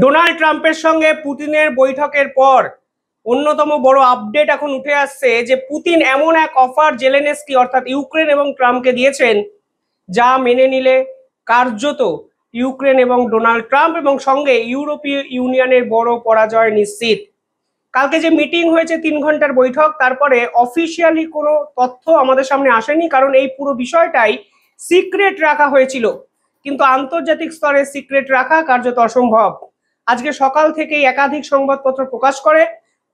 Donald ট্রাম্পের সঙ্গে পুতিনের বৈঠকের পর অন্যতম বড় আপডেট এখন উঠে আসছে যে পুতিন এমন এক অফার জেলেনস্কি অর্থাৎ ইউক্রেন এবং ট্রাম্পকে দিয়েছেন যা মেনে নিলে কার্যত ইউক্রেন এবং ডোনাল্ড ট্রাম্প এবং সঙ্গে ইউরোপীয় ইউনিয়নের বড় পরাজয় নিশ্চিত। কালকে যে মিটিং হয়েছে 3 ঘন্টার বৈঠক, তারপরে অফিসিয়ালি কোনো তথ্য আমাদের সামনে আসেনি, কারণ এই পুরো বিষয়টাই সিক্রেট রাখা হয়েছিল। কিন্তু আন্তর্জাতিক স্তরে সিক্রেট রাখা কার্যত অসম্ভব। আজকে সকাল থেকেই একাধিক সংবাদপত্র প্রকাশ করে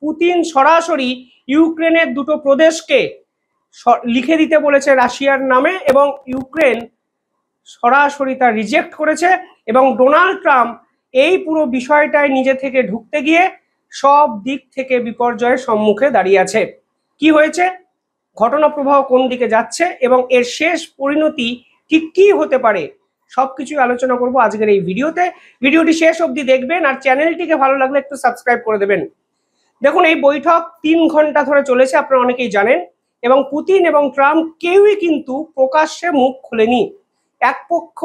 পুতিন সরাসরি ইউক্রেনের দুটো প্রদেশকে লিখে দিতে বলেছে রাশিয়ার নামে, এবং ইউক্রেন সরাসরি তা রিজেক্ট করেছে। এবং ডোনাল্ড ট্রাম্প এই পুরো বিষয়টায় নিজে থেকে ঢুকতে গিয়ে সব দিক থেকে বিপর্যয়ের সম্মুখে দাঁড়িয়ে আছে। কি হয়েছে, ঘটনা প্রবাহ কোন দিকে যাচ্ছে এবং এর শেষ পরিণতি ঠিক কি হতে পারে, সবকিছু আলোচনা করব আজকের এই ভিডিওতে। ভিডিওটি শেষ অবধি দেখবেন আর চ্যানেলটিকে ভালো লাগলে একটু সাবস্ক্রাইব করে দেবেন। দেখুন, এই বৈঠক 3 ঘন্টা ধরে চলেছে, আপনারা অনেকেই জানেন, এবং পুতিন এবং ট্রাম্প কেউই কিন্তু প্রকাশ্যে মুখ খুলেনি। এক পক্ষ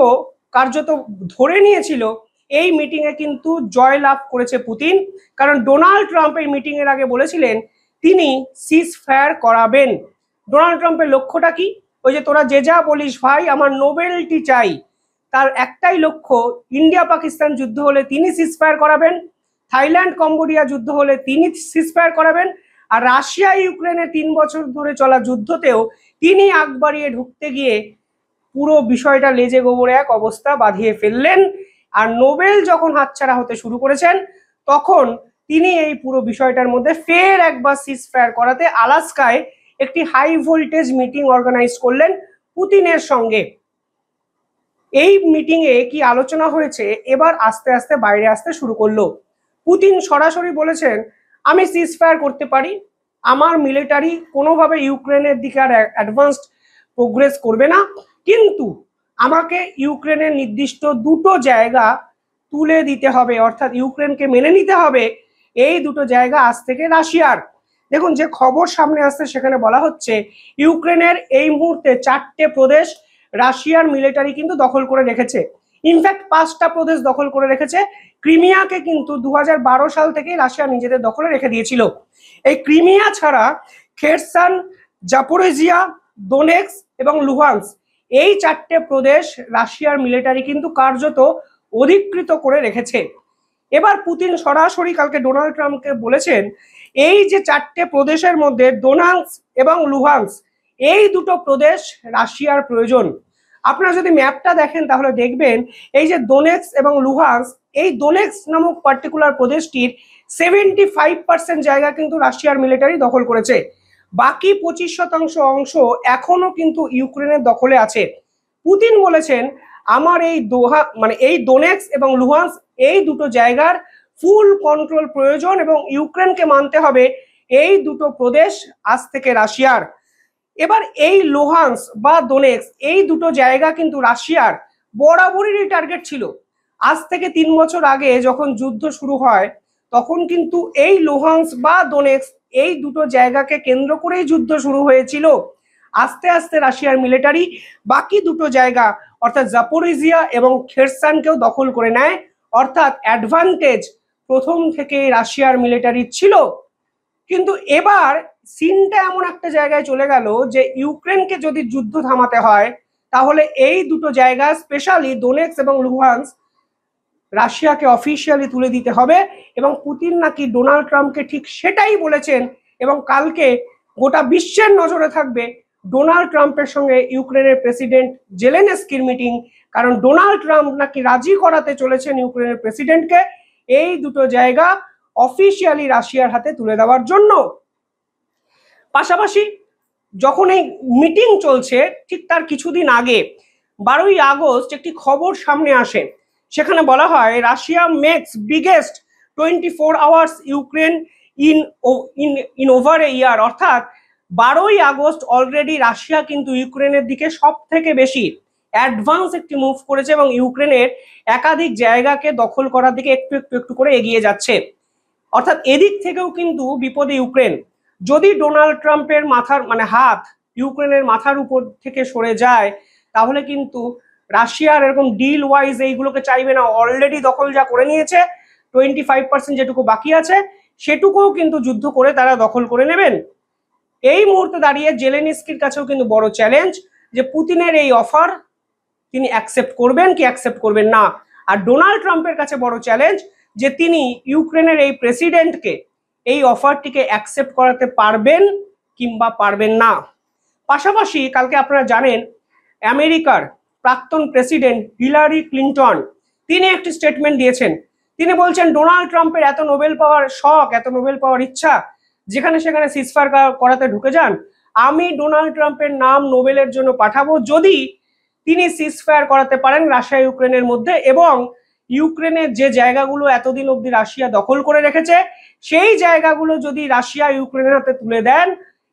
কার্যত ধরে নিয়েছিল এই মিটিং এ কিন্তু জয় লাভ করেছে পুতিন, কারণ ডোনাল্ড ট্রাম্প এই মিটিং এর আগে বলেছিলেন তিনি সিজ ফায়ার করাবেন। ডোনাল্ড ট্রাম্পের লক্ষ্যটা কি? ওই যে তোরা যে যা বলিস ভাই, আমার নোবেলটি চাই। তার একটাই লক্ষ্য, ইন্ডিয়া পাকিস্তান যুদ্ধ হলে তিনি সিজ ফায়ার করাবেন, থাইল্যান্ড কম্বোডিয়া যুদ্ধ হলে তিনি সিজ ফায়ার করাবেন, আর রাশিয়া ইউক্রেনে 3 বছর ধরে চলা যুদ্ধতেও তিনি আগ বাড়িয়ে ঢুকতে গিয়ে পুরো বিষয়টা লেজে গোবরে এক অবস্থা বাঁধিয়ে ফেললেন। আর নোবেল যখন হাতছাড়া হতে শুরু করেছেন, তখন তিনি এই পুরো বিষয়টার মধ্যে ফের একবার সিজ ফায়ার করাতে আলাস্কায় একটি হাই ভোল্টেজ মিটিং অর্গানাইজ করলেন পুতিনের সঙ্গে। এই মিটিং এ কি আলোচনা হয়েছে এবার আস্তে আস্তে বাইরে আসতে শুরু করলো। পুতিন সরাসরি বলেছেন আমি সিজ ফায়ার করতে পারি, আমার মিলিটারি কোনোভাবে ইউক্রেনের দিকে আর অ্যাডভান্সড প্রোগ্রেস করবে না, কিন্তু আমাকে ইউক্রেনের নির্দিষ্ট দুটো জায়গা তুলে দিতে হবে, অর্থাৎ ইউক্রেনকে মেনে নিতে হবে এই দুটো জায়গা আজ থেকে রাশিয়ার। দেখুন, যে খবর সামনে আসছে সেখানে বলা হচ্ছে ইউক্রেনের এই মুহূর্তে 4টে প্রদেশ রাশিয়ার মিলিটারি কিন্তু দখল করে রেখেছে। ইনফ্যাক্ট 5টা প্রদেশ দখল করে রেখেছে। ক্রিমিয়াকে কিন্তু 2012 সাল থেকে রাশিয়া নিজেদের দখলে রেখে দিয়েছিল। এই ক্রিমিয়া ছাড়া খেরসন, জাপোরিজিয়া, দোনেক্স এবং লুহান্স, এই 4টে প্রদেশ রাশিয়ার মিলিটারি কিন্তু কার্যত অধিকৃত করে রেখেছে। এবার পুতিন সরাসরি কালকে ডোনাল্ড ট্রাম্পকে বলেছেন এই যে 4টে প্রদেশের মধ্যে দোনাক্স এবং লুহান্স, এই দুটো প্রদেশ রাশিয়ার প্রয়োজন। আপনারা যদি ম্যাপটা দেখেন তাহলে দেখবেন এই যে দোনেক্স এবং লুহান্স, এই দোনেক্স নামক পার্টিকুলার প্রদেশটির 75% জায়গা কিন্তু রাশিয়ার মিলিটারি দখল করেছে। বাকি 25% অংশ এখনো কিন্তু ইউক্রেনের দখলে আছে। পুতিন বলেছেন আমার এই এই দোনেক্স এবং লুহান্স, এই দুটো জায়গার ফুল কন্ট্রোল প্রয়োজন এবং ইউক্রেনকে মানতে হবে এই দুটো প্রদেশ আজ থেকে রাশিয়ার। এবার এই লুহান্স বা দোনেক্স, এই দুটো জায়গা কিন্তু রাশিয়ার বরাবরই টার্গেট ছিল। আজ থেকে 3 বছর আগে যখন যুদ্ধ শুরু হয় তখন কিন্তু এই লুহান্স বা দোনেক্স, এই দুটো জায়গাকে কেন্দ্র করেই যুদ্ধ শুরু হয়েছিল। আস্তে আস্তে রাশিয়ার মিলিটারি বাকি দুটো জায়গা অর্থাৎ জাপোরিজিয়া এবং খেরসানকেও দখল করে নেয়, অর্থাৎ অ্যাডভান্টেজ প্রথম থেকে রাশিয়ার মিলিটারি ছিল। কিন্তু এবার সিনটা এমন একটা জায়গায় চলে গেল যে ইউক্রেনকে যদি যুদ্ধ থামাতে হয় তাহলে এই দুটো জায়গা স্পেশালি দোনেক্স এবং লুহান্স রাশিয়াকে অফিসিয়ালি তুলে দিতে হবে। এবং পুতিন নাকি ডোনাল্ড ট্রাম্পকে ঠিক সেটাই বলেছেন, এবং কালকে গোটা বিশ্বের নজরে থাকবে ডোনাল্ড ট্রাম্পের সঙ্গে ইউক্রেনের প্রেসিডেন্ট জেলেনস্কির মিটিং, কারণ ডোনাল্ড ট্রাম্প নাকি রাজি করাতে চলেছেন ইউক্রেনের প্রেসিডেন্টকে এই দুটো জায়গা অফিসিয়ালি রাশিয়ার হাতে তুলে দেওয়ার জন্য। পাশাপাশি যখন এই মিটিং চলছে ঠিক তার কিছুদিন আগে 12ই আগস্ট একটি খবর সামনে আসে, সেখানে বলা হয় Russia makes biggest 24 hours Ukraine in over a year, অর্থাৎ 12ই আগস্ট অলরেডি রাশিয়া কিন্তু ইউক্রেনের দিকে সব থেকে বেশি অ্যাডভান্স একটি মুভ করেছে এবং ইউক্রেনের একাধিক জায়গাকে দখল করার দিকে একটু একটু একটু করে এগিয়ে যাচ্ছে। অর্থাৎ এদিক থেকেও কিন্তু বিপদে ইউক্রেন। যদি ডোনাল্ড ট্রাম্পের মাথার হাত ইউক্রেনের মাথার উপর থেকে সরে যায় তাহলে কিন্তু রাশিয়ার এরকম ডিল ওয়াইজ এইগুলোকে চাইবে না, অলরেডি দখল যা করে নিয়েছে 25% যেটুকু বাকি আছে সেটুকুও কিন্তু যুদ্ধ করে তারা দখল করে নেবেন। এই মুহূর্তে দাঁড়িয়ে জেলেনস্কির কাছেও কিন্তু বড় চ্যালেঞ্জ যে পুতিনের এই অফার তিনি অ্যাকসেপ্ট করবেন কি অ্যাকসেপ্ট করবেন না। আর ডোনাল্ড ট্রাম্পের কাছে বড় চ্যালেঞ্জ যে তিনি ইউক্রেনের এই প্রেসিডেন্টকে এই অফারটিকে অ্যাকসেপ্ট করাতে পারবেন কিংবা পারবেন না। পাশাপাশি কালকে আপনারা জানেন আমেরিকার প্রাক্তন প্রেসিডেন্ট হিলারি ক্লিন্টন তিনি একটি স্টেটমেন্ট দিয়েছেন। তিনি বলছেন ডোনাল্ড ট্রাম্পের এত নোবেল পাওয়ার শখ, এত নোবেল পাওয়ার ইচ্ছা, যেখানে সেখানে সিজফায়ার করাতে ঢুকে যান। আমি ডোনাল্ড ট্রাম্পের নাম নোবেলের জন্য পাঠাবো যদি তিনি সিজফায়ার করাতে পারেন রাশিয়া ইউক্রেনের মধ্যে, এবং ইউক্রেনের যে জায়গাগুলো এতদিন অবধি রাশিয়া দখল করে রেখেছে সেই জায়গাগুলো যদি রাশিয়া ইউক্রেনের হাতে তুলে দেন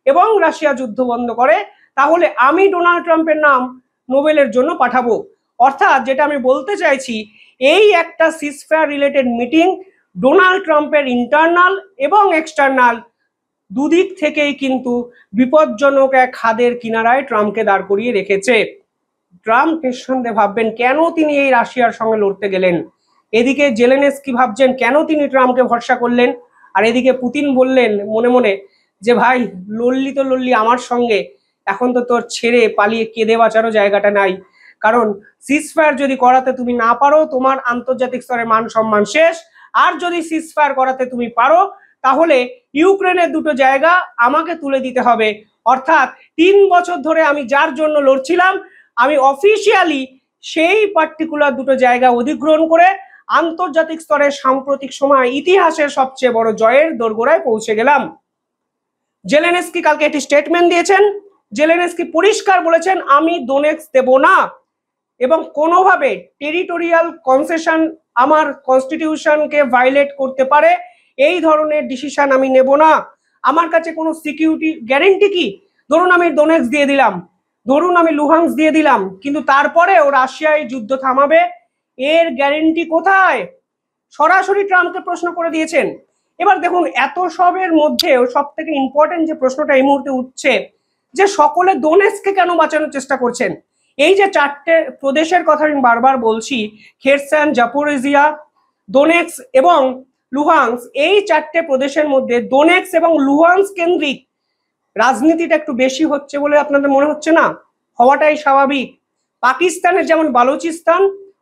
এবং রাশিয়া যুদ্ধ বন্ধ করে, তাহলে আমি ডোনাল্ড ট্রাম্পের নাম নোবেলের জন্য পাঠাবো। অর্থাৎ যেটা আমি বলতে চাইছি, এই একটা সিজফায়ার রিলেটেড মিটিং ডোনাল্ড ট্রাম্পের ইন্টারনাল এবং এক্সটার্নাল দুদিক থেকেই কিন্তু বিপজ্জনক এক খাদের কিনারায় ট্রাম্পকে দাঁড় করিয়ে রেখেছে। ট্রাম্প নিঃসন্দেহে ভাববেন কেন তিনি এই রাশিয়ার সঙ্গে লড়তে গেলেন, এদিকে জেলেনস্কি ভাবছেন কেন তিনি ট্রাম্পকে ভরসা করলেন, আর এদিকে পুতিন বললেন মনে মনে যে ভাই লড়লি তো লড়লি আমার সঙ্গে, এখন তো তোর ছেড়ে পালিয়ে কেঁদে বাঁচারও জায়গাটা নাই, কারণ সিজফায়ার যদি করাতে তুমি না পারো তোমার আন্তর্জাতিক স্তরে মান সম্মান শেষ, আর যদি সিজফায়ার করাতে তুমি পারো তাহলে ইউক্রেনের দুটো জায়গা আমাকে তুলে দিতে হবে। অর্থাৎ 3 বছর ধরে আমি যার জন্য লড়ছিলাম আমি অফিসিয়ালি সেই পার্টিকুলার দুটো জায়গা অধিগ্রহণ করে আন্তর্জাতিক স্তরে সাম্প্রতিক সময় ইতিহাসের সবচেয়ে বড় জয়ের দোরগোড়ায় পৌঁছে গেলাম। জেলেনস্কি কালকে একটি স্টেটমেন্ট দিয়েছেন। জেলেনস্কি পরিষ্কার বলেছেন আমি ডোনেটস দেব না এবং কোনোভাবে টেরিটোরিয়াল কনসেশন আমার কনস্টিটিউশনকে ভায়োলেট করতে পারে এই ধরনের ডিসিশন আমি নেব না। আমার কাছে কোনো সিকিউরিটি গ্যারেন্টি কি, ধরুন আমি ডোনেটস দিয়ে দিলাম, ধরুন আমি লুহান্স দিয়ে দিলাম, কিন্তু তারপরেও রাশিয়া এই যুদ্ধ থামাবে, এর গ্যারেন্টি কোথায়? সরাসরি ট্রাম্পকে প্রশ্ন করে দিয়েছেন। এবার দেখুন এত সবের মধ্যেও সব থেকে ইম্পর্টেন্ট যে প্রশ্নটা এই মুহূর্তে উঠছে যে সকলে ডোনেটসকে কেন বাঁচানোর চেষ্টা করছেন। এই যে 4টে প্রদেশের কথা আমি বারবার বলছি, খেরসন, জাপোরিজিয়া, ডোনেটস এবং লুহান্স, এই 4টে প্রদেশের মধ্যে ডোনেটস এবং লুহান্স কেন্দ্রিক রাজনীতিটা একটু বেশি হচ্ছে বলে আপনাদের মনে হচ্ছে না? হওয়াটাই স্বাভাবিক। পাকিস্তানের যেমন বালুচিস্তান,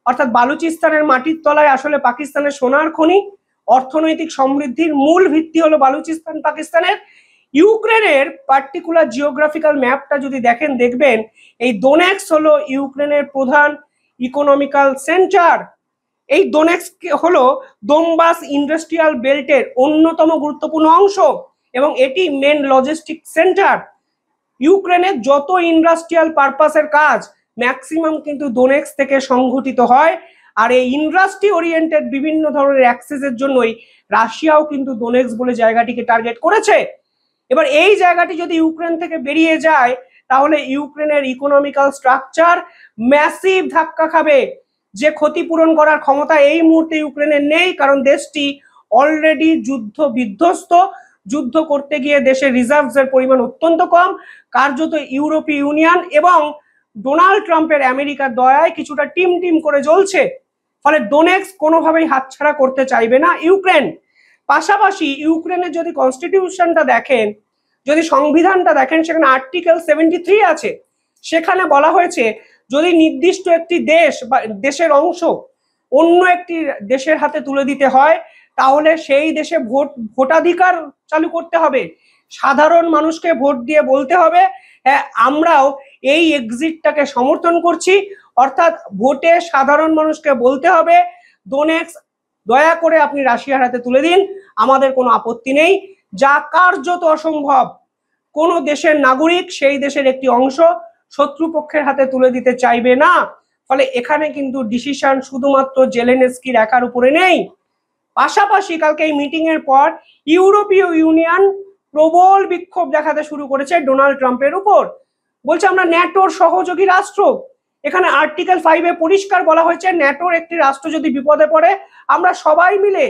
অর্থাৎ বালুচিস্তানের মাটির তলায় আসলে পাকিস্তানের সোনার খনি, অর্থনৈতিক সমৃদ্ধির মূল ভিত্তি হলো বালুচিস্তান পাকিস্তানের। ইউক্রেনের পার্টিকুলার জিওগ্রাফিক্যাল ম্যাপটা যদি দেখেন দেখবেন এই ডোনেটস হলো ইউক্রেনের প্রধান ইকোনমিক্যাল সেন্টার। এই ডোনেটস হলো দোনবাস ইন্ডাস্ট্রিয়াল বেল্টের অন্যতম গুরুত্বপূর্ণ অংশ এবং এটি মেন লজিস্টিক সেন্টার। ইউক্রেনের যত ইন্ডাস্ট্রিয়াল পারপাসের কাজ ম্যাক্সিমাম কিন্তু ডোনেটস থেকে সংঘটিত হয়, আর এই ইন্ডাস্ট্রি ওরিয়েন্টেড বিভিন্ন ধরনের অ্যাক্সেসের জন্যই রাশিয়াও কিন্তু ডোনেটস বলে জায়গাটিকে টার্গেট করেছে। এবার এই জায়গাটি যদি ইউক্রেন থেকে বেরিয়ে যায় তাহলে ইউক্রেনের ইকোনমিক্যাল স্ট্রাকচার ম্যাসিভ ধাক্কা খাবে, যে ক্ষতিপূরণ করার ক্ষমতা এই মুহূর্তে ইউক্রেনের নেই, কারণ দেশটি অলরেডি যুদ্ধ বিধ্বস্ত। যুদ্ধ করতে গিয়ে দেশের রিজার্ভসের পরিমাণ অত্যন্ত কম, কার্যত ইউরোপীয় ইউনিয়ন এবং ডোনাল্ড ট্রাম্পের আমেরিকার দয়ায় কিছুটা টিম টিম করে জ্বলছে। ফলে ডোনেটস কোনোভাবেই হাতছাড়া করতে চাইবে না ইউক্রেন। পাশাপাশি ইউক্রেনের যদি কনস্টিটিউশনটা দেখেন, যদি সংবিধানটা দেখেন, সেখানে আর্টিকেল 73 আছে। সেখানে বলা হয়েছে যদি নির্দিষ্ট একটি দেশ বা দেশের অংশ অন্য একটি দেশের হাতে তুলে দিতে হয় তাহলে সেই দেশে ভোটাধিকার চালু করতে হবে, সাধারণ মানুষকে ভোট দিয়ে বলতে হবে হ্যাঁ আমরাও এই এক্সিটটাকে সমর্থন করছি। অর্থাৎ ভোটে সাধারণ মানুষকে বলতে হবে ডোনেটস দয়া করে আপনি রাশিয়ার হাতে তুলে দিন, আমাদের কোনো আপত্তি নেই, যা কার্যত অসম্ভব। কোনো দেশের নাগরিক সেই দেশের একটি অংশ শত্রুপক্ষের হাতে তুলে দিতে চাইবে না। ফলে এখানে কিন্তু ডিসিশন শুধুমাত্র জেলেনস্কির একার উপরে নেই। পাশাপাশি কালকে এই মিটিং এর পর ইউরোপীয় ইউনিয়ন প্রবল বিক্ষোভ দেখাতে শুরু করেছে ডোনাল্ড ট্রাম্পের উপর। বলছে আমরা ন্যাটোর সহযোগী রাষ্ট্র। এখানে আর্টিকেল 5-এ পরিষ্কার বলা হয়েছে ন্যাটোর একটি রাষ্ট্র যদি বিপদে পড়ে আমরা সবাই মিলে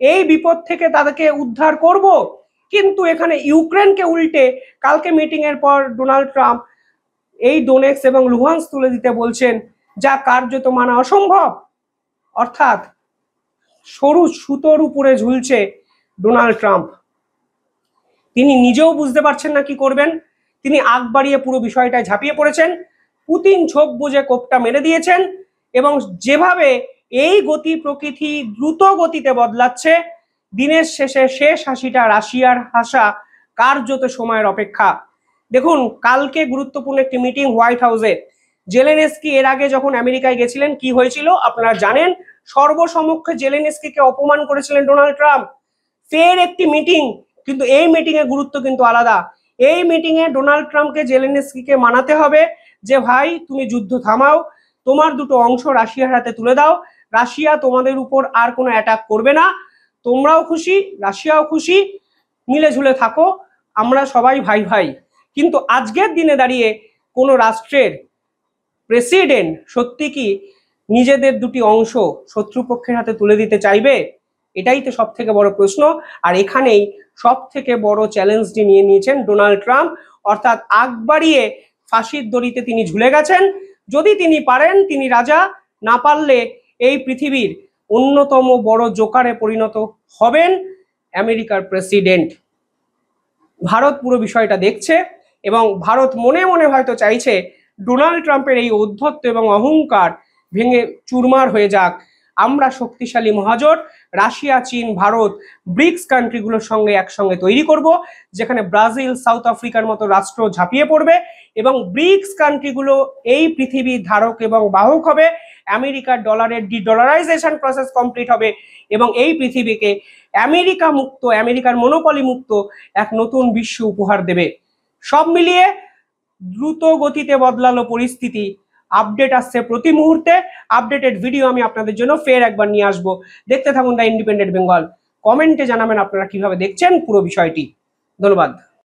এই বিপদ থেকে তাদেরকে উদ্ধার করব। কিন্তু এখানে ইউক্রেনকে উল্টে কালকে মিটিং এর পর ডোনাল্ড ট্রাম্প এই ডোনেটস এবং লুহান্স তুলে দিতে বলছেন, যা কার্যত মানা অসম্ভব। অর্থাৎ সরু সুতোর উপরে ঝুলছে ডোনাল্ড ট্রাম্প। তিনি নিজেও বুঝতে পারছেন না কি করবেন। তিনি আগ বাড়িয়ে পুরো বিষয়টায় ঝাঁপিয়ে পড়েছেন। পুতিন ছোপ বুঝে কোপটা মেরে দিয়েছেন এবং যেভাবে এই গতি প্রকৃতি দ্রুত গতিতে বদলাচ্ছে, দিনের শেষে শেষ হাসিটা রাশিয়ার হাসা কার্যত সময়ের অপেক্ষা। দেখুন, কালকে গুরুত্বপূর্ণ একটি মিটিং হোয়াইট হাউসে। জেলেনস্কি এর আগে যখন আমেরিকায় গেছিলেন কি হয়েছিল আপনারা জানেন। সর্বসমক্ষে জেলেনস্কিকে অপমান করেছিলেন ডোনাল্ড ট্রাম্প। ফের একটি মিটিং, কিন্তু এই মিটিং এর গুরুত্ব কিন্তু আলাদা। এই মিটিং এ ডোনাল্ড ট্রাম্পকে জেলেনস্কিকে মানাতে হবে যে ভাই তুমি যুদ্ধ থামাও, তোমার দুটো অংশ রাশিয়ার হাতে তুলে দাও, রাশিয়া তোমাদের উপর আর কোনো অ্যাটাক করবে না, তোমরাও খুশি রাশিয়াও খুশি, মিলে ঝুলে থাকো, আমরা সবাই ভাই ভাই। কিন্তু আজকের দিনে দাঁড়িয়ে কোনো রাষ্ট্রের প্রেসিডেন্ট সত্যি কি নিজেদের দুটি অংশ শত্রুপক্ষের হাতে তুলে দিতে চাইবে? এটাই তো সব থেকে বড় প্রশ্ন। আর এখানেই সব থেকে বড় চ্যালেঞ্জটি নিয়ে নিয়েছেন ডোনাল্ড ট্রাম্প, অর্থাৎ আগ বাড়িয়ে ফাঁসির দড়িতে তিনি ঝুলে গেছেন। যদি তিনি পারেন তিনি রাজা, না পারলে এই পৃথিবীর অন্যতম বড় জোকারে পরিণত হবেন আমেরিকার প্রেসিডেন্ট। ভারত পুরো বিষয়টা দেখছে এবং ভারত মনে মনে হয়তো চাইছে ডোনাল্ড ট্রাম্পের এই ঔদ্ধত্য এবং অহংকার ভেঙে চুরমার হয়ে যাক। আমরা শক্তিশালী মহাজোট রাশিয়া, চীন, ভারত, ব্রিক্স কান্ট্রিগুলোর সঙ্গে একসঙ্গে তৈরি করব, যেখানে ব্রাজিল, সাউথ আফ্রিকার মতো রাষ্ট্র ঝাঁপিয়ে পড়বে এবং ব্রিক্স কান্ট্রিগুলো এই পৃথিবীর ধারক এবং বাহক হবে। আমেরিকার ডলারের ডিডলারাইজেশন প্রসেস কমপ্লিট হবে এবং এই পৃথিবীকে আমেরিকা মুক্ত, আমেরিকার মনোপলি মুক্ত এক নতুন বিশ্ব উপহার দেবে। সব মিলিয়ে দ্রুত গতিতে বদলালো পরিস্থিতি। আপডেট আসছে প্রতি মুহূর্তে। আপডেটেড ভিডিও আমি আপনাদের জন্য ফের একবার নিয়ে আসবো। দেখতে থাকুন দ্য ইন্ডিপেন্ডেন্ট বেঙ্গল। কমেন্টে জানাবেন আপনারা কিভাবে দেখছেন পুরো বিষয়টি। ধন্যবাদ।